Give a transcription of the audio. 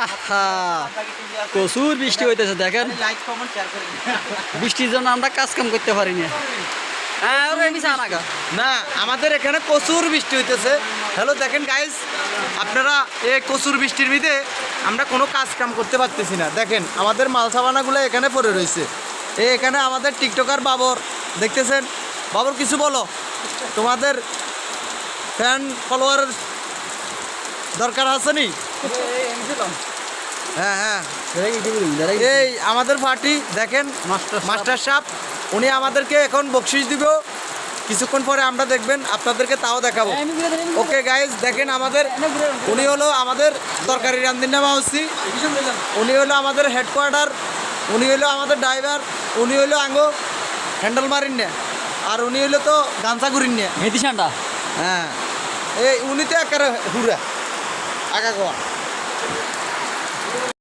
আহা প্রচুর বৃষ্টি হইতেছে দেখেন, লাইক কমেন্ট শেয়ার করে বৃষ্টির জন্য আমরা কাজ কাম করতে পারি না। হ্যাঁ ওরে মিশা নাগা না, আমাদের এখানে প্রচুর বৃষ্টি হইতেছে। হ্যালো দেখেন গাইস, আপনারা এই প্রচুর বৃষ্টির মধ্যে আমরা কোনো কাজ কাম করতে পারতেছি না। দেখেন আমাদের মালসাবানাগুলো এখানে পড়ে রয়েছে। এখানে আমাদের টিকটকার বাবর দেখতেছেন। বাবর কিছু বলো, তোমাদের ফ্যান ফলোয়ারের দরকার আছে নি? হ্যাঁ হ্যাঁ, এই আমাদের পার্টি দেখেন মাস্টার সাহেব, উনি আমাদেরকে এখন বকশিস দিব। কিছুক্ষণ পরে আমরা দেখবেন আপনাদেরকে তাও দেখাবো। ওকে গাইজ দেখেন আমাদের উনি হলো আমাদের তরকারি রান্দিনা মাউসি, উনি হলো আমাদের হেডকোয়ার্টার, উনি হলো আমাদের ড্রাইভার, উনি হলো আঙ্গো হ্যান্ডেল মারিন না, আর উনি হলো তো গাঞ্চা ঘুরিন না। মেথি ঠান্ডা। হ্যাঁ, এই উনি তো একেবারে হুরা আগা গোয়া।